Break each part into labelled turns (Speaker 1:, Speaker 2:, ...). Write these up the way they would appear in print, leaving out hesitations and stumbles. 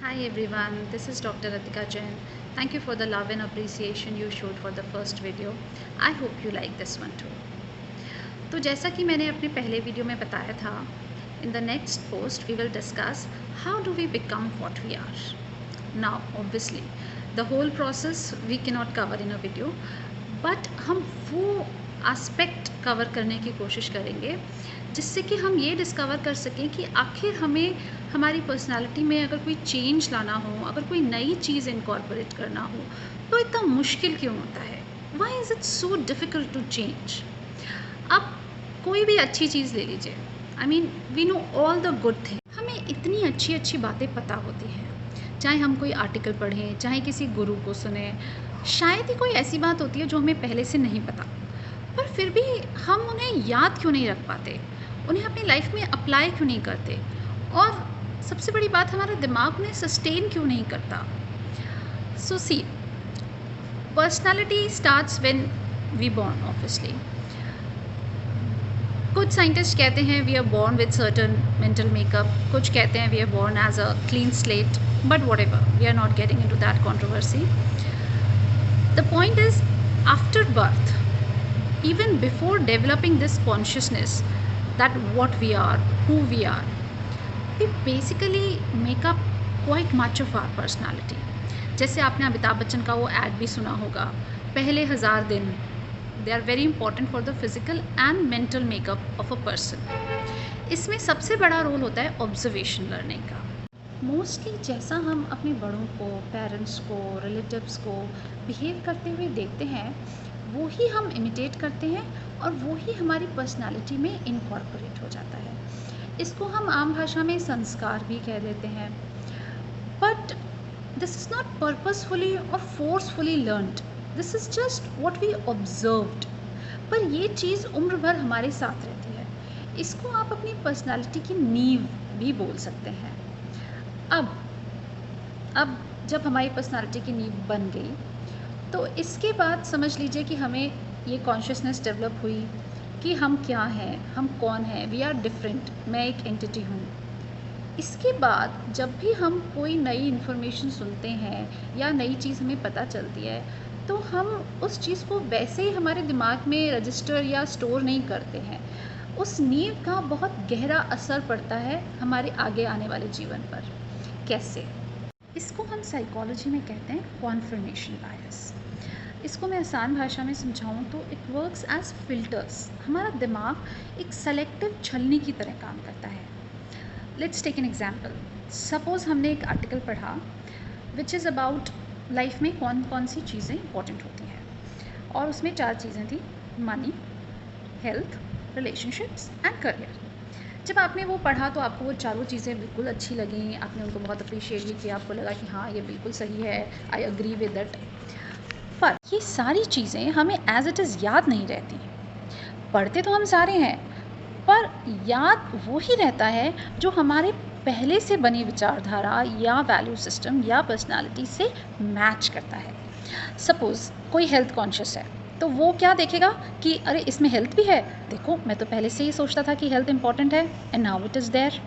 Speaker 1: Hi everyone, this is Dr. Ratika Jain. Thank you for the love and appreciation you showed for the first video. I hope you like this one too. तो जैसा कि मैंने अपने पहले video में बताया था, in the next post we will discuss how do we become what we are. Now obviously the whole process we cannot cover in a video, but हम वो एस्पेक्ट कवर करने की कोशिश करेंगे जिससे कि हम ये डिस्कवर कर सकें कि आखिर हमें हमारी पर्सनालिटी में अगर कोई चेंज लाना हो, अगर कोई नई चीज़ इनकॉर्पोरेट करना हो, तो इतना मुश्किल क्यों होता है? Why is it so difficult to change? अब कोई भी अच्छी चीज़ ले लीजिए, I mean we know all the good thing, हमें इतनी अच्छी अच्छी बातें पता होती हैं, चाहे हम कोई आर्टिकल पढ़ें, चाहे किसी गुरु को सुने, शायद ही कोई ऐसी बात होती है जो हमें पहले से नहीं पता, पर फिर भी हम उन्हें याद क्यों नहीं रख पाते, उन्हें अपनी लाइफ में अप्लाई क्यों नहीं करते, और सबसे बड़ी बात हमारा दिमाग उन्हें सस्टेन क्यों नहीं करता। So see, personality starts when we born obviously. कुछ साइंटिस्ट कहते हैं we are born with certain mental makeup, कुछ कहते हैं we are born as a clean slate, but whatever, we are not getting into that controversy. The point is after birth, even before developing this consciousness that what we are, who we are, we basically make up quite much of our personality. जैसे आपने अमिताभ बच्चन का वो add भी सुना होगा, पहले 1000 दिन, they are very important for the physical and mental makeup of a person. इसमें सबसे बड़ा रोल होता है ऑब्जर्वेशन लर्निंग का। मोस्टली जैसा हम अपने बड़ों को, पेरेंट्स को, रिलेटिव्स को बिहेव करते हुए देखते हैं, वो ही हम इमिटेट करते हैं और वो ही हमारी पर्सनालिटी में इनकॉर्पोरेट हो जाता है। इसको हम आम भाषा में संस्कार भी कह देते हैं, but this is not purposefully और forcefully learned, this is just what we observed. पर ये चीज़ उम्र भर हमारे साथ रहती है। इसको आप अपनी पर्सनालिटी की नींव भी बोल सकते हैं। अब जब हमारी पर्सनालिटी की नींव बन गई, तो इसके बाद समझ लीजिए कि हमें ये कॉन्शियसनेस डेवलप हुई कि हम क्या हैं, हम कौन हैं, वी आर डिफरेंट, मैं एक एंटिटी हूँ। इसके बाद जब भी हम कोई नई इन्फॉर्मेशन सुनते हैं या नई चीज़ हमें पता चलती है, तो हम उस चीज़ को वैसे ही हमारे दिमाग में रजिस्टर या स्टोर नहीं करते हैं। उस नींव का बहुत गहरा असर पड़ता है हमारे आगे आने वाले जीवन पर। कैसे? इसको हम साइकोलॉजी में कहते हैं कॉन्फर्मेशन बायस। इसको मैं आसान भाषा में समझाऊं तो इट वर्क्स एज फिल्टर्स। हमारा दिमाग एक सेलेक्टिव छलनी की तरह काम करता है। Let's take an example. Suppose हमने एक आर्टिकल पढ़ा विच इज़ अबाउट लाइफ में कौन कौन सी चीज़ें इंपॉर्टेंट होती हैं, और उसमें 4 चीज़ें थी: money, health, relationships and career. जब आपने वो पढ़ा तो आपको वो चारों चीज़ें बिल्कुल अच्छी लगीं, आपने उनको बहुत अप्रिशिएट भी किया, आपको लगा कि हाँ ये बिल्कुल सही है, आई अग्री विद दैट। पर ये सारी चीज़ें हमें एज इट इज़ याद नहीं रहती। पढ़ते तो हम सारे हैं, पर याद वो ही रहता है जो हमारे पहले से बनी विचारधारा या वैल्यू सिस्टम या पर्सनालिटी से मैच करता है। सपोज़ कोई हेल्थ कॉन्शियस है, तो वो क्या देखेगा कि अरे इसमें हेल्थ भी है, देखो मैं तो पहले से ही सोचता था कि हेल्थ इंपॉर्टेंट है and now it is there.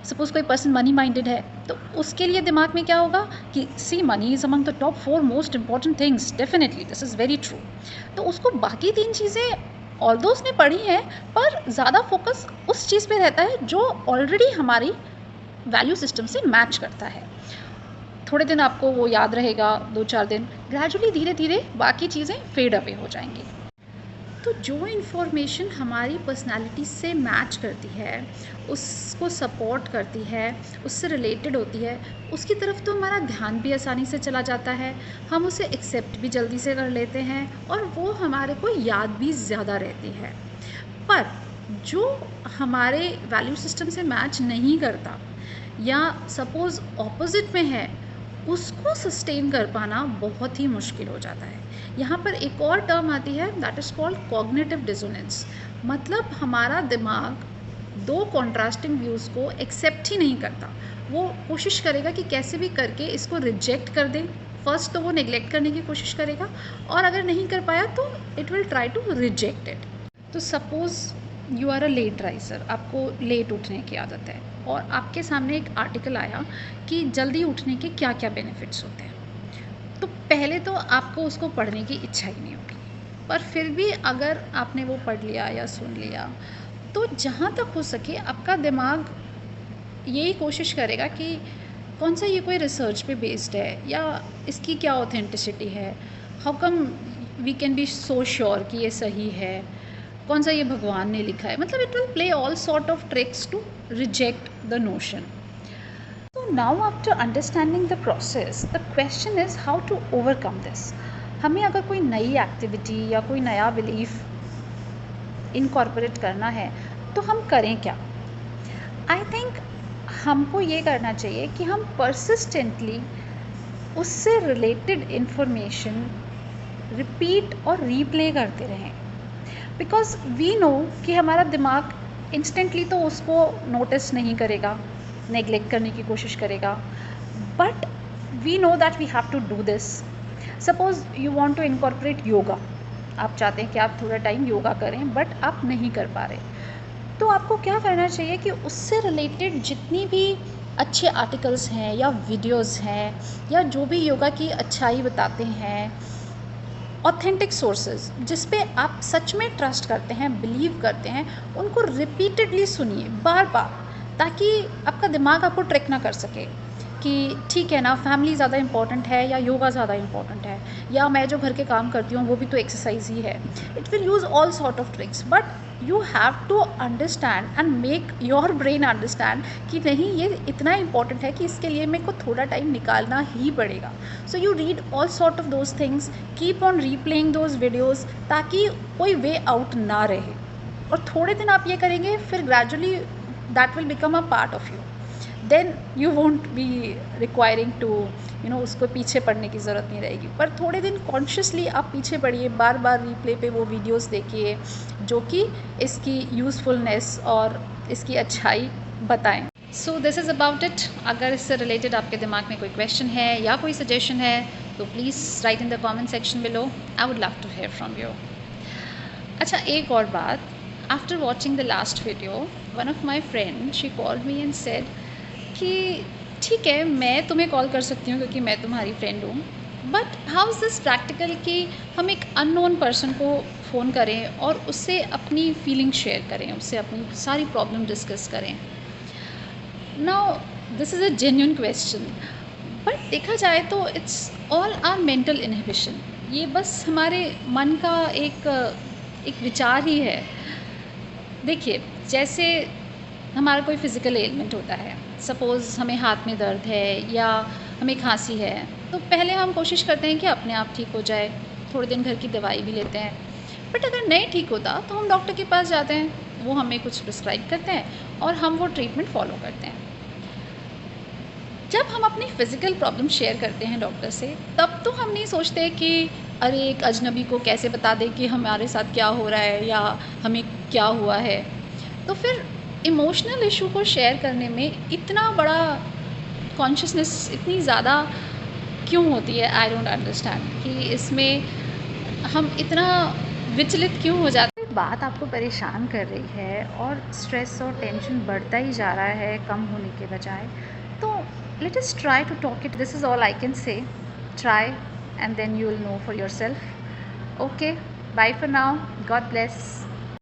Speaker 1: Suppose कोई पर्सन मनी माइंडेड है, तो उसके लिए दिमाग में क्या होगा कि see money is among the top 4 most important things, definitely this is very true. तो उसको बाकी 3 चीज़ें ऑल्दो उसने पढ़ी हैं, पर ज़्यादा फोकस उस चीज़ पे रहता है जो ऑलरेडी हमारी वैल्यू सिस्टम से मैच करता है। थोड़े दिन आपको वो याद रहेगा, 2-4 दिन, ग्रेजुअली धीरे धीरे बाकी चीज़ें फेड अवे हो जाएंगी। तो जो इन्फॉर्मेशन हमारी पर्सनालिटी से मैच करती है, उसको सपोर्ट करती है, उससे रिलेटेड होती है, उसकी तरफ तो हमारा ध्यान भी आसानी से चला जाता है, हम उसे एक्सेप्ट भी जल्दी से कर लेते हैं और वो हमारे को याद भी ज़्यादा रहती है। पर जो हमारे वैल्यू सिस्टम से मैच नहीं करता या सपोज़ ऑपोजिट में है, उसको सस्टेन कर पाना बहुत ही मुश्किल हो जाता है। यहाँ पर एक और टर्म आती है that is called cognitive dissonance. मतलब हमारा दिमाग 2 कॉन्ट्रास्टिंग व्यूज़ को एक्सेप्ट ही नहीं करता, वो कोशिश करेगा कि कैसे भी करके इसको रिजेक्ट कर दे। फर्स्ट तो वो नेग्लेक्ट करने की कोशिश करेगा, और अगर नहीं कर पाया तो it will try to reject it. तो suppose you are a late riser, आपको लेट उठने की आदत है, और आपके सामने एक आर्टिकल आया कि जल्दी उठने के क्या क्या बेनिफिट्स होते हैं, तो पहले तो आपको उसको पढ़ने की इच्छा ही नहीं होगी, पर फिर भी अगर आपने वो पढ़ लिया या सुन लिया तो जहाँ तक हो सके आपका दिमाग यही कोशिश करेगा कि कौन सा ये कोई रिसर्च पे बेस्ड है या इसकी क्या ऑथेंटिसिटी है, how come we can be so sure कि ये सही है, कौन सा ये भगवान ने लिखा है, मतलब it will play all sort of tricks to reject the notion. So now after understanding the process, the question is how to overcome this. हमें अगर कोई नई एक्टिविटी या कोई नया बिलीफ इनकॉर्पोरेट करना है तो हम करें क्या. आई थिंक हमको ये करना चाहिए कि हम परसिस्टेंटली उससे रिलेटेड इन्फॉर्मेशन रिपीट और रीप्ले करते रहें, बिकॉज वी नो कि हमारा दिमाग इंस्टेंटली तो उसको नोटिस नहीं करेगा, नेग्लेक्ट करने की कोशिश करेगा, but we know that we have to do this. Suppose you want to incorporate yoga, आप चाहते हैं कि आप थोड़ा टाइम योगा करें बट आप नहीं कर पा रहे, तो आपको क्या करना चाहिए कि उससे रिलेटेड जितनी भी अच्छे आर्टिकल्स हैं या वीडियोस हैं या जो भी योगा की अच्छाई बताते हैं, ऑथेंटिक सोर्सेज जिस पे आप सच में ट्रस्ट करते हैं, बिलीव करते हैं, उनको रिपीटेडली सुनिए बार बार, ताकि आपका दिमाग आपको ट्रिक ना कर सके कि ठीक है ना, फैमिली ज़्यादा इंपॉर्टेंट है या योगा ज़्यादा इंपॉर्टेंट है, या मैं जो घर के काम करती हूँ वो भी तो एक्सरसाइज ही है. It will use all sort of tricks, but you have to understand and make your brain understand कि नहीं, ये इतना इंपॉर्टेंट है कि इसके लिए मेरे को थोड़ा टाइम निकालना ही पड़ेगा. So you read all sort of those things, keep on replaying those videos, ताकि कोई वे आउट ना रहे. और थोड़े दिन आप ये करेंगे, फिर gradually that will become a part of you. Then you won't be requiring to उसको पीछे पढ़ने की ज़रूरत नहीं रहेगी. पर थोड़े दिन कॉन्शियसली आप पीछे पढ़िए, बार बार रिप्ले पे वो वीडियोस देखिए जो कि इसकी यूज़फुलनेस और इसकी अच्छाई बताएं. So this is about it. अगर इससे रिलेटेड आपके दिमाग में कोई क्वेश्चन है या कोई सजेशन है तो please write in the comment section below. I would love to hear from you. अच्छा, एक और बात, after watching the last video one of my friend she called me and said कि ठीक है, मैं तुम्हें कॉल कर सकती हूँ क्योंकि मैं तुम्हारी फ्रेंड हूँ, but how is this practical कि हम एक अननोन पर्सन को फ़ोन करें और उससे अपनी फीलिंग शेयर करें, उससे अपनी सारी प्रॉब्लम डिस्कस करें. Now this is a genuine question, but देखा जाए तो it's all are mental inhibition. ये बस हमारे मन का एक विचार ही है. देखिए, जैसे हमारा कोई फ़िज़िकल एलिमेंट होता है, सपोज़ हमें हाथ में दर्द है या हमें खांसी है, तो पहले हम कोशिश करते हैं कि अपने आप ठीक हो जाए, थोड़े दिन घर की दवाई भी लेते हैं. बट अगर नहीं ठीक होता तो हम डॉक्टर के पास जाते हैं, वो हमें कुछ प्रिस्क्राइब करते हैं और हम वो ट्रीटमेंट फॉलो करते हैं. जब हम अपनी फ़िज़िकल प्रॉब्लम शेयर करते हैं डॉक्टर से, तब तो हम नहीं सोचते कि अरे एक अजनबी को कैसे बता दें कि हमारे साथ क्या हो रहा है या हमें क्या हुआ है. तो फिर इमोशनल इशू को शेयर करने में इतना बड़ा कॉन्शियसनेस इतनी ज़्यादा क्यों होती है. आई डोंट अंडरस्टैंड कि इसमें हम इतना विचलित क्यों हो जाते हैं. बात आपको परेशान कर रही है और स्ट्रेस और टेंशन बढ़ता ही जा रहा है कम होने के बजाय, तो let us try to talk it. This is all I can say. Try and then you will know for yourself. Okay, bye for now. God bless.